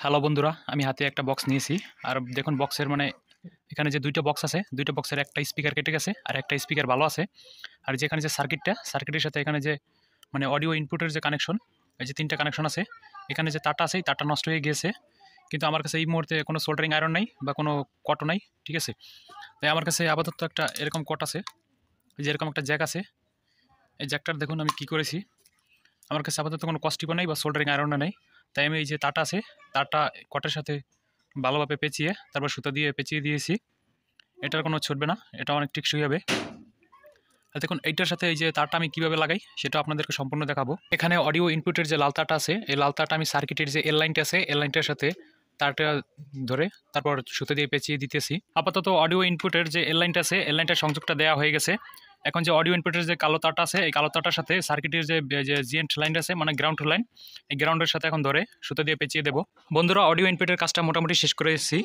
Hello বন্ধুরা, আমি হাতে একটা বক্স নিয়েছি। আর দেখুন বক্সের মানে এখানে যে দুইটা বক্স আছে, দুইটা বক্সের একটা স্পিকার কেটে গেছে আর একটা স্পিকার ভালো আছে। আর যেখানে যে সার্কিটের সাথে এখানে যে মানে অডিও ইনপুটের যে কানেকশন, এই যে তিনটা কানেকশন আছে, এখানে যে তারটা আছে এই তারটা নষ্ট হয়ে গিয়েছে। কিন্তু আমার কাছে এই মুহূর্তে কোনো সোল্ডারিং আয়রন নাই বা কোনো কটও নাই, ঠিক আছে। তাই আমার কাছে আপাতত একটা এরকম কট আছে, যে এরকম একটা জ্যাক আছে। এই জ্যাকটার দেখুন আমি কী করেছি, আমার কাছে আপাতত কোনো কস্টিপও নেই বা সোল্ডারিং আয়রনও নেই। তাই আমি এই যে তারটা আছে, তারটা কটের সাথে ভালোভাবে পেঁচিয়ে তারপর সুতা দিয়ে পেঁচিয়ে দিয়েছি। এটার কোনো ছুটবে না, এটা অনেক টেকসই হবে। আর দেখুন এইটার সাথে এই যে তারটা আমি কীভাবে লাগাই সেটা আপনাদেরকে সম্পূর্ণ দেখাবো। এখানে অডিও ইনপুটের যে লাল তারটা আছে, এই লাল তারটা আমি সার্কিটের যে এল লাইনটা আছে, এল লাইনটার সাথে তারটা ধরে তারপর সুতো দিয়ে পেঁচিয়ে দিতেছি। আপাতত অডিও ইনপুটের যে এল লাইনটা আছে, এল লাইনটার সংযোগটা দেওয়া হয়ে গেছে। এখন যে অডিও ইনপুটের যে কালো তারটা আছে, এই কালো তারটার সাথে সার্কিটের যে জিএন্ট লাইনটা আছে মানে গ্রাউন্ড লাইন, এই গ্রাউন্ডের সাথে এখন ধরে সুতো দিয়ে পেঁচিয়ে দেবো। বন্ধুরা, অডিও ইনপুটের কাজটা মোটামুটি শেষ করে এসেছি।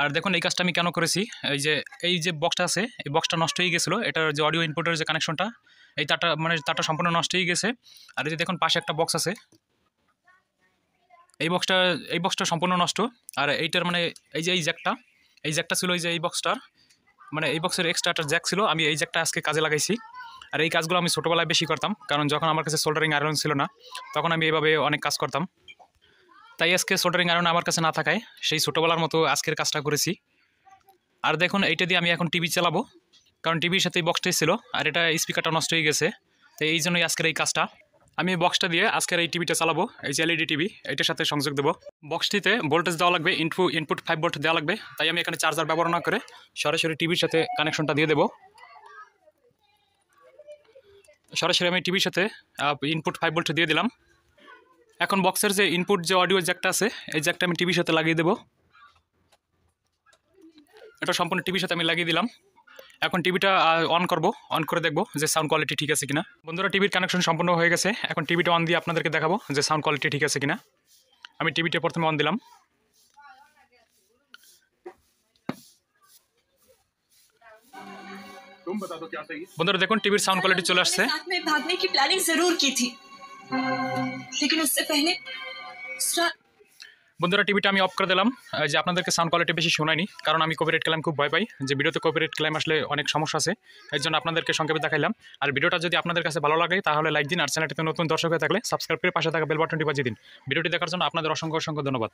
আর দেখুন এই কাজটা আমি কেন করেছি, এই যে বক্সটা আছে, এই বক্সটা নষ্ট হয়ে গেছিলো। এটার যে অডিও ইনপুটের যে কানেকশনটা, এই তারটা মানে তারটা সম্পূর্ণ নষ্ট হয়ে গেছে। আর এই যে দেখুন পাশে একটা বক্স আছে, এই বক্সটা সম্পূর্ণ নষ্ট। আর এইটার মানে এই যে এই জ্যাকটা ছিল, এই বক্সটার মানে এই বক্সের এক্সট্রা একটা জ্যাক ছিল, আমি এই জ্যাকটা আজকে কাজে লাগাইছি। আর এই কাজগুলো আমি ছোটোবেলায় বেশি করতাম, কারণ যখন আমার কাছে সোল্ডারিং আয়রন ছিল না তখন আমি এইভাবে অনেক কাজ করতাম। তাই আজকে সোল্ডারিং আয়রন আমার কাছে না থাকায় সেই ছোটোবেলার মতো আজকের কাজটা করেছি। আর দেখুন এইটা দিয়ে আমি এখন টিভি চালাবো, কারণ টিভির সাথে এই বক্সটাই ছিল আর এটা স্পিকারটা নষ্ট হয়ে গেছে। তো এই জন্যই আজকের এই কাজটা। আমি এই বক্সটা দিয়ে আজকের এই টিভিটা চালাবো, এই যে এলইডি টিভি, এটার সাথে সংযোগ দেবো। বক্সটিতে ভোল্টেজ দেওয়া লাগবে, ইনপুট 5 ভোল্ট দেওয়া লাগবে। তাই আমি এখানে চার্জার ব্যবহার না করে সরাসরি টিভির সাথে কানেকশনটা দিয়ে দেবো। সরাসরি আমি টিভির সাথে ইনপুট 5 ভোল্ট দিয়ে দিলাম। এখন বক্সের যে ইনপুট যে অডিও জ্যাকটা আছে, এই জ্যাকটা আমি টিভির সাথে লাগিয়ে দেবো। এটা সম্পূর্ণ টিভির সাথে আমি লাগিয়ে দিলাম। এখন টিভিটা অন করে দেখবো যে সাউন্ড কোয়ালিটি ঠিক আছে কিনা। বন্ধুরা, টিভির কানেকশন সম্পূর্ণ হয়ে গেছে। এখন টিভিটা অন দিয়ে আপনাদেরকে দেখাবো যে সাউন্ড কোয়ালিটি ঠিক আছে কিনা। আমি টিভিটা প্রথমে অন দিলাম। বন্ধুরা দেখুন টিভির সাউন্ড কোয়ালিটি চলে আসছে। বন্ধুরা, টিভিটা আমি অফ করে দিলাম, যে আপনাদেরকে সাউন্ড কোয়ালিটি বেশি শোনায়নি, কারণ আমি কপিরাইট ক্লেম খুব ভয় পাই, যে ভিডিওতে কপিরাইট ক্লেম আসলে অনেক সমস্যা আছে। এর জন্য আপনাদেরকে সংক্ষেপে দেখাইলাম। আর ভিডিওটা যদি আপনাদের কাছে ভালো লাগে তাহলে লাইক দিন, আর চ্যানেলটিতে নতুন দর্শক হয়ে থাকলে সাবস্ক্রাইব করে পাশে থাকা বেল বাটনটি বাজিয়ে দিন। ভিডিওটি দেখার জন্য আপনাদের অসংখ্য ধন্যবাদ।